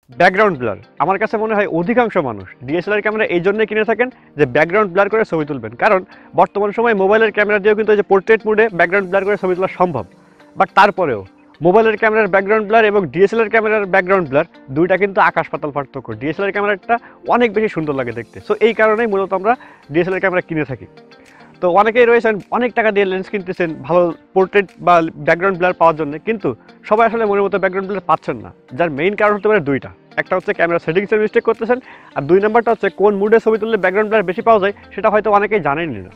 Background blur আমার কাছে মনে হয় অধিকাংশ মানুষ ডিএসএলআর ক্যামেরা এই জন্যই কিনে থাকেন যে ব্যাকগ্রাউন্ড ব্লার করে ছবি তুলবেন, কারণ বর্তমান সময়ে মোবাইলের ক্যামেরা দিয়েও কিন্তু এই যে পোর্ট্রেট মোডে ব্যাকগ্রাউন্ড ব্লার করে ছবি তোলা সম্ভব। বাট তারপরেও মোবাইলের ক্যামেরার ব্যাকগ্রাউন্ড ব্লার এবং ডিএসএলআর ক্যামেরার ব্যাকগ্রাউন্ড ব্লার দুইটা কিন্তু আকাশ পাতাল পার্থক্য। ডিএসএলআর ক্যামেরাটা অনেক বেশি সুন্দর লাগে দেখতে, সো এই কারণেই মূলত আমরা ডিএসএলআর ক্যামেরা কিনে থাকি। তো অনেকেই রয়েছেন অনেক টাকা দিয়ে লেন্স কিনতেছেন ভালো পোর্ট্রেট বা ব্যাকগ্রাউন্ড ব্লার পাওয়ার জন্য, কিন্তু সবাই আসলে মনের মতো ব্যাকগ্রাউন্ড ব্লার পাচ্ছেন না। যার মেইন কারণ হতে পারে দুইটা, একটা হচ্ছে ক্যামেরা সেটিংসের মিস্টেক করতেছেন, আর দুই নাম্বারটা হচ্ছে কোন মুডে ছবি তুললে ব্যাকগ্রাউন্ড ব্লার বেশি পাওয়া যায় সেটা হয়তো অনেকেই জানেনই না।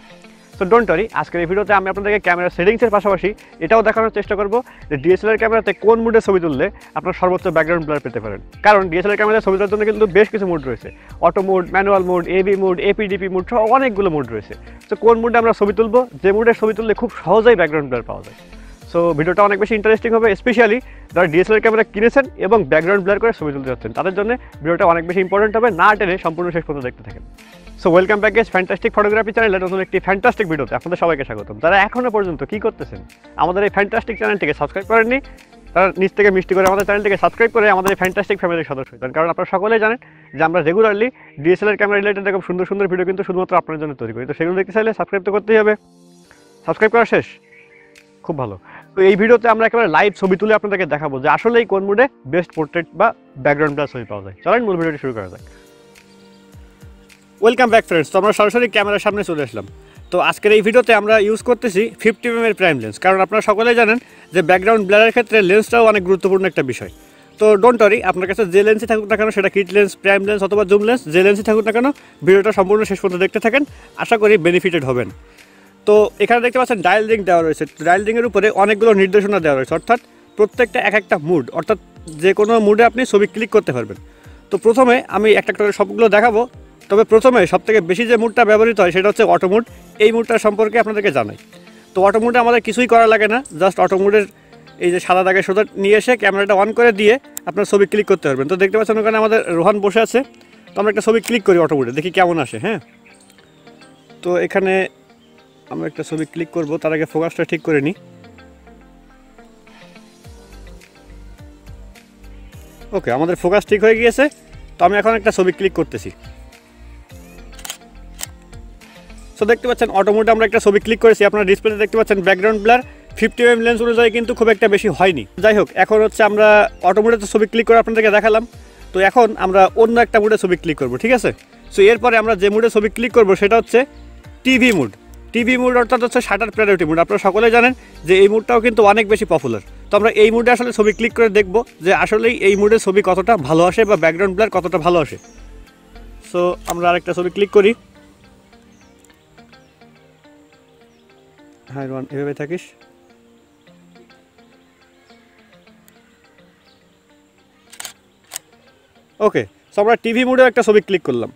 সো ডোন্ট ওয়ারি, আজকের এই ভিডিওতে আমি আপনাদেরকে ক্যামেরা সেটিংসের পাশাপাশি এটাও দেখানোর চেষ্টা করব যে ডিএসএলআর ক্যামেরাতে কোন মুডে ছবি তুললে আপনার সর্বোচ্চ ব্যাকগ্রাউন্ড ব্লার পেতে পারেন। কারণ ডিএসএলআর ক্যামেরাতে ছবি তোলার জন্য কিন্তু বেশ কিছু মুড রয়েছে, auto mode, manual mode, AB mode, APDP mode সহ অনেকগুলো মুড রয়েছে। সো কোন মুডে আমরা ছবি তুলবো, যে মুডে ছবি তুললে খুব সহজেই ব্যাকগ্রাউন্ড ব্লার পাওয়া যায়। সো ভিডিওটা অনেক বেশি ইন্টারেস্টিং হবে, স্পেশালি যারা ডিএসএলআর ক্যামেরা কিনেছেন এবং ব্যাকগ্রাউন্ড ব্লার করে ছবি তুলতে যাচ্ছেন তাদের জন্য ভিডিওটা অনেক বেশি ইম্পর্টেন্ট হবে, না টেনে সম্পূর্ণ শেষ পর্যন্ত দেখতে থাকেন। So welcome back guys, fantastic photography চ্যানেলের নতুন একটি ফ্যান্টাস্টিক ভিডিওতে আপনাদের সবাইকে স্বাগতম। যারা এখনো পর্যন্ত কি করতেছেন, আমাদের এই ফ্যান্টাস্টিক চ্যানেলটিকে সাবস্ক্রাইব করেননি, তারা নিচ থেকে মিষ্টি করে আমাদের চ্যানেলটিকে সাবস্ক্রাইব করে আমাদের এই ফ্যান্টাস্টিক ফ্যামিলির সদস্য হন। কারণ আপনারা সকলেই জানেন যে আমরা রেগুলারলি ডিএসএলআর ক্যামেরা রিলেটেড এরকম সুন্দর সুন্দর ভিডিও কিন্তু শুধুমাত্র আপনাদের জন্য তৈরি করি। তো সেগুলো দেখতে চাইলে সাবস্ক্রাইব তো করতেই হবে। সাবস্ক্রাইব করা শেষ? খুব ভালো। তো এই ভিডিওতে আমরা একেবারে লাইভ ছবি তুলে আপনাদেরকে দেখাবো যে আসলেই কোন মুডে বেস্ট পোর্ট্রেট বা ব্যাকগ্রাউন্ড ব্লার ছবি পাওয়া যায়। চলেন মূল ভিডিওটি শুরু করা যাক। ওয়েলকাম ব্যাক ফ্রেন্ডস, তো আমরা সরাসরি ক্যামেরার সামনে চলে আসলাম। তো আজকের এই ভিডিওতে আমরা ইউজ করতেছি 50mm এর প্রাইম লেন্স, কারণ আপনারা সকলেই জানেন যে ব্যাকগ্রাউন্ড ব্লারের ক্ষেত্রে লেন্সটাও অনেক গুরুত্বপূর্ণ একটা বিষয়। তো ডোন্ট ওয়ারি, আপনার কাছে যে লেন্সই থাকুক না কেন, সেটা কিট লেন্স, প্রাইম লেন্স অথবা জুম লেন্স, যে লেন্সই থাকুক না কেন, ভিডিওটা সম্পূর্ণ শেষ পর্যন্ত দেখতে থাকেন, আশা করি বেনিফিটেড হবেন। তো এখানে দেখতে পাচ্ছেন ডায়াল রিং দেওয়া রয়েছে। ডায়াল রিংয়ের উপরে অনেকগুলো নির্দেশনা দেওয়া রয়েছে, অর্থাৎ প্রত্যেকটা এক একটা মুড, অর্থাৎ যে কোনো মুডে আপনি ছবি ক্লিক করতে পারবেন। তো প্রথমে আমি একটা করে সবগুলো দেখাবো, তবে প্রথমে সবথেকে বেশি যে মুডটা ব্যবহৃত হয় সেটা হচ্ছে অটো মুড। এই মুডটা সম্পর্কে আপনাদেরকে জানাই। তো অটো মুডে আমাদের কিছুই করা লাগে না, জাস্ট অটো মুডের এই যে সাদা দাগের সোজা নিয়ে এসে ক্যামেরাটা অন করে দিয়ে আপনার ছবি ক্লিক করতে পারবেন। তো দেখতে পাচ্ছেন ওখানে আমাদের রোহান বসে আছে। তো আমরা একটা ছবি ক্লিক করি অটো মুডে, দেখি কেমন আসে। হ্যাঁ, তো এখানে আমরা একটা ছবি ক্লিক করব, তার আগে ফোকাসটা ঠিক করে নিই। ওকে, আমাদের ফোকাস ঠিক হয়ে গিয়েছে। তো আমি এখন একটা ছবি ক্লিক করতেছি। সো দেখতে পাচ্ছেন অটো মোডে আমরা একটা ছবি ক্লিক করেছি। আপনারা ডিসপ্লেতে দেখতে পাচ্ছেন ব্যাকগ্রাউন্ড ব্লার 50mm লেন্স অনুযায়ী কিন্তু খুব একটা বেশি হয়নি। যাই হোক, এখন হচ্ছে আমরা অটো মোডে তো ছবি ক্লিক করে আপনাদেরকে দেখালাম। তো এখন আমরা অন্য একটা মুডে ছবি ক্লিক করব, ঠিক আছে? সো এরপরে আমরা যে মুডে ছবি ক্লিক করব সেটা হচ্ছে টিভি মুড। টিভি মুড অর্থাৎ হচ্ছে শাটার প্রায়োরিটি মুড। আপনারা সকলেই জানেন যে এই মুডটাও কিন্তু অনেক বেশি পপুলার। তো আমরা এই মুডে আসলে ছবি ক্লিক করে দেখব যে আসলেই এই মুডে ছবি কতটা ভালো আসে বা ব্যাকগ্রাউন্ড ব্লার কতটা ভালো আসে। সো আমরা আরেকটা ছবি ক্লিক করি। হ্যাঁ রোহান, এভাবে থাকিস। ওকে, সো আমরা টিভি মুডে একটা ছবি ক্লিক করলাম।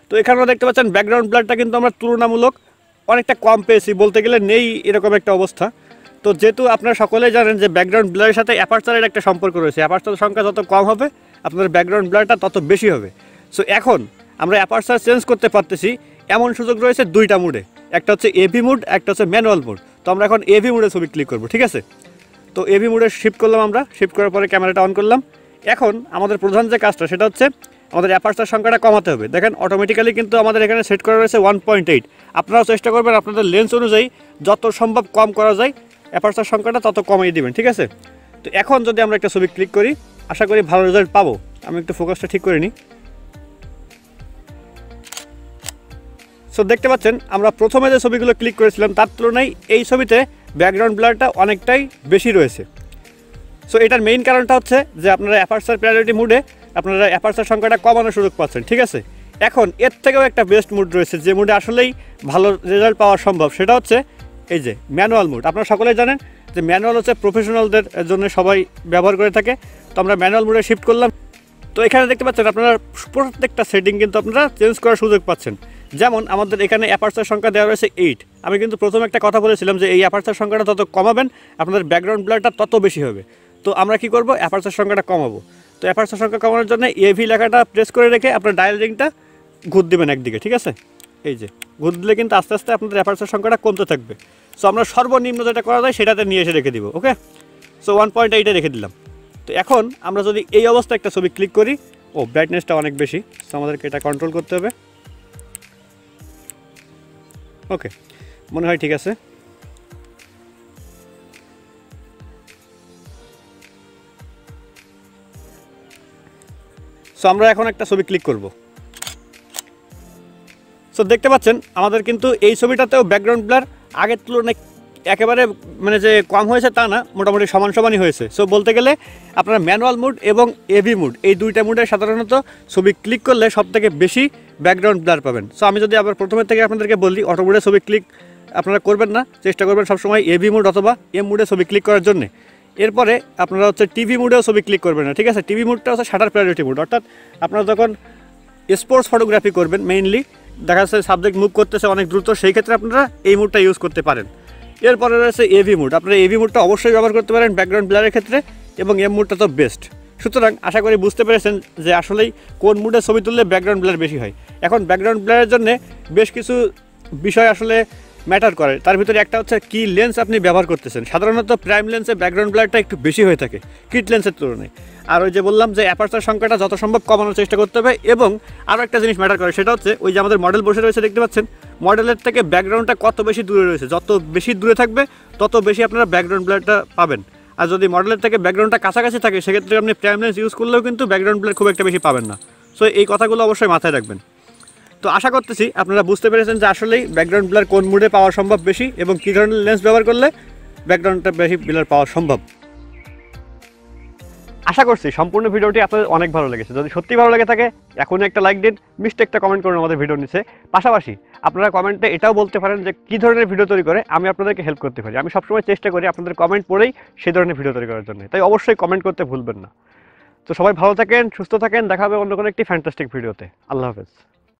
তো এখানেও দেখতে পাচ্ছেন ব্যাকগ্রাউন্ড ব্লারটা কিন্তু আমরা তুলনামূলক অনেকটা কম পেয়েছি, বলতে গেলে নেই এরকম একটা অবস্থা। তো যেহেতু আপনারা সকলেই জানেন যে ব্যাকগ্রাউন্ড ব্লারের সাথে অ্যাপারচারের একটা সম্পর্ক রয়েছে, অ্যাপারচারের সংখ্যা যত কম হবে আপনার ব্যাকগ্রাউন্ড ব্লারটা তত বেশি হবে। সো এখন আমরা অ্যাপারচার চেঞ্জ করতে পারতেছি, এমন সুযোগ রয়েছে দুইটা মুডে, একটা হচ্ছে এভি মুড, একটা হচ্ছে ম্যানুয়াল মুড। তো আমরা এখন এভি মুডে ছবি ক্লিক করব, ঠিক আছে? তো এভি মুডে শিফট করলাম, আমরা শিফট করার পরে ক্যামেরাটা অন করলাম। এখন আমাদের প্রধান যে কাজটা সেটা হচ্ছে আমাদের অ্যাপারচার সংখ্যাটা কমাতে হবে। দেখেন অটোমেটিক্যালি কিন্তু আমাদের এখানে সেট করা রয়েছে 1.8। আপনারাও চেষ্টা করবেন আপনাদের লেন্স অনুযায়ী যত সম্ভব কম করা যায় অ্যাপারচার সংখ্যাটা তত কমিয়ে দিবেন, ঠিক আছে? তো এখন যদি আমরা একটা ছবি ক্লিক করি, আশা করি ভালো রেজাল্ট পাবো। আমি একটু ফোকাসটা ঠিক করে নিই। সো দেখতে পাচ্ছেন আমরা প্রথমে যে ছবিগুলো ক্লিক করেছিলাম তার তুলনায় এই ছবিতে ব্যাকগ্রাউন্ড ব্লারটা অনেকটাই বেশি রয়েছে। সো এটার মেইন কারণটা হচ্ছে যে আপনারা অ্যাপারচার প্রায়োরিটি মুডে আপনারা অ্যাপারচার সংখ্যাটা কমানোর সুযোগ পাচ্ছেন, ঠিক আছে? এখন এর থেকেও একটা বেস্ট মুড রয়েছে যে মুডে আসলেই ভালো রেজাল্ট পাওয়া সম্ভব, সেটা হচ্ছে এই যে ম্যানুয়াল মুড। আপনারা সকলেই জানেন যে ম্যানুয়াল হচ্ছে প্রফেশনালদের জন্য সবাই ব্যবহার করে থাকে। তো আমরা ম্যানুয়াল মুডে শিফট করলাম। তো এখানে দেখতে পাচ্ছেন আপনারা প্রত্যেকটা সেটিং কিন্তু আপনারা চেঞ্জ করার সুযোগ পাচ্ছেন। যেমন আমাদের এখানে অ্যাপারচার সংখ্যা দেওয়া রয়েছে 8। আমি কিন্তু প্রথমে একটা কথা বলেছিলাম যে এই অ্যাপারচার সংখ্যাটা তত কমাবেন আপনাদের ব্যাকগ্রাউন্ড ব্লারটা তত বেশি হবে। তো আমরা কি করব, অ্যাপারচার সংখ্যাটা কমাবো। তো অ্যাপারচার সংখ্যা কমানোর জন্য এভি লেখাটা প্রেস করে রেখে আপনার ডায়াল রিংটা ঘুর দিবেন একদিকে, ঠিক আছে? এই যে ঘুর দিলে কিন্তু আস্তে আস্তে আপনাদের অ্যাপারচার সংখ্যাটা কমতে থাকবে। সো আমরা সর্বনিম্ন যেটা করা যায় সেটাতে নিয়ে এসে রেখে দিব। ওকে, সো 1.8-এ রেখে দিলাম। তো এখন আমরা যদি এই অবস্থায় একটা ছবি ক্লিক করি, ও ব্রাইটনেসটা অনেক বেশি, তো আমাদেরকে এটা কন্ট্রোল করতে হবে। ওকে, মনে হয় ঠিক আছে। সো আমরা এখন একটা ছবি ক্লিক করব। সো দেখতে পাচ্ছেন আমাদের কিন্তু এই ছবিটাতেও ব্যাকগ্রাউন্ড ব্লার আগের তুলনায় একেবারে মানে যে কম হয়েছে তা না, মোটামুটি সমান সমানই হয়েছে। সো বলতে গেলে আপনারা ম্যানুয়াল মুড এবং এভি মুড এই দুইটা মুডে সাধারণত ছবি ক্লিক করলে সবথেকে বেশি ব্যাকগ্রাউন্ড ব্লার পাবেন। সো আমি যদি আবার প্রথমের থেকে আপনাদেরকে বলি, অটো মুডে ছবি ক্লিক আপনারা করবেন না, চেষ্টা করবেন সবসময় এভি মুড অথবা এম মুডে ছবি ক্লিক করার জন্য। এরপরে আপনারা হচ্ছে টিভি মুডেও ছবি ক্লিক করবেন না, ঠিক আছে? টিভি মুডটা হচ্ছে শাটার প্রায়োরিটি মুড, অর্থাৎ আপনারা যখন স্পোর্টস ফটোগ্রাফি করবেন, মেইনলি দেখা যাচ্ছে সাবজেক্ট মুভ করতেছে অনেক দ্রুত, সেই ক্ষেত্রে আপনারা এই মুডটা ইউজ করতে পারেন। এরপরে রয়েছে এভি মুড, আপনারা এভি মুডটা অবশ্যই ব্যবহার করতে পারেন ব্যাকগ্রাউন্ড ব্লারের ক্ষেত্রে, এবং এম মুডটা তো বেস্ট। সুতরাং আশা করি বুঝতে পেরেছেন যে আসলেই কোন মুডে ছবি তুললে ব্যাকগ্রাউন্ড ব্লার বেশি হয়। এখন ব্যাকগ্রাউন্ড ব্লারের জন্য বেশ কিছু বিষয় আসলে ম্যাটার করে, তার ভিতরে একটা হচ্ছে কি লেন্স আপনি ব্যবহার করতেছেন। সাধারণত প্রাইম লেন্সে ব্যাকগ্রাউন্ড ব্লারটা একটু বেশি হয়ে থাকে কিট লেন্সের তুলনায়। আর ওই যে বললাম যে অ্যাপারচার সংখ্যাটা যত সম্ভব কমানোর চেষ্টা করতে হবে। এবং আরও একটা জিনিস ম্যাটার করে, সেটা হচ্ছে ওই যে আমাদের মডেল বসে রয়েছে দেখতে পাচ্ছেন, মডেলের থেকে ব্যাকগ্রাউন্ডটা কত বেশি দূরে রয়েছে, যত বেশি দূরে থাকবে তত বেশি আপনারা ব্যাকগ্রাউন্ড ব্লারটা পাবেন। আর যদি মডেলের থেকে ব্যাকগ্রাউন্ডটা কাছাকাছি থাকে সেক্ষেত্রে আপনি প্রাইম লেন্স ইউজ করলেও কিন্তু ব্যাকগ্রাউন্ড ব্লার খুব একটা বেশি পাবেন না। সো এই কথাগুলো অবশ্যই মাথায় রাখবেন। তো আশা করতেছি আপনারা বুঝতে পেরেছেন যে আসলেই ব্যাকগ্রাউন্ড ব্লার কোন মুডে পাওয়া সম্ভব বেশি এবং কী ধরনের লেন্স ব্যবহার করলে ব্যাকগ্রাউন্ডটা বেশি ব্লার পাওয়া সম্ভব। আশা করছি সম্পূর্ণ ভিডিওটি আপনাদের অনেক ভালো লেগেছে। যদি সত্যি ভালো লেগে থাকে এখনই একটা লাইক দিন, মিস্টেকটা কমেন্ট করুন আমাদের ভিডিও নিচে। পাশাপাশি আপনারা কমেন্টে এটাও বলতে পারেন যে কী ধরনের ভিডিও তৈরি করে আমি আপনাদেরকে হেল্প করতে পারি। আমি সবসময় চেষ্টা করি আপনাদের কমেন্ট পড়েই সেই ধরনের ভিডিও তৈরি করার জন্য, তাই অবশ্যই কমেন্ট করতে ভুলবেন না। তো সবাই ভালো থাকেন, সুস্থ থাকেন, দেখা হবে অন্য কোনো একটি ফ্যান্টাস্টিক ভিডিওতে। আল্লাহ হাফেজ।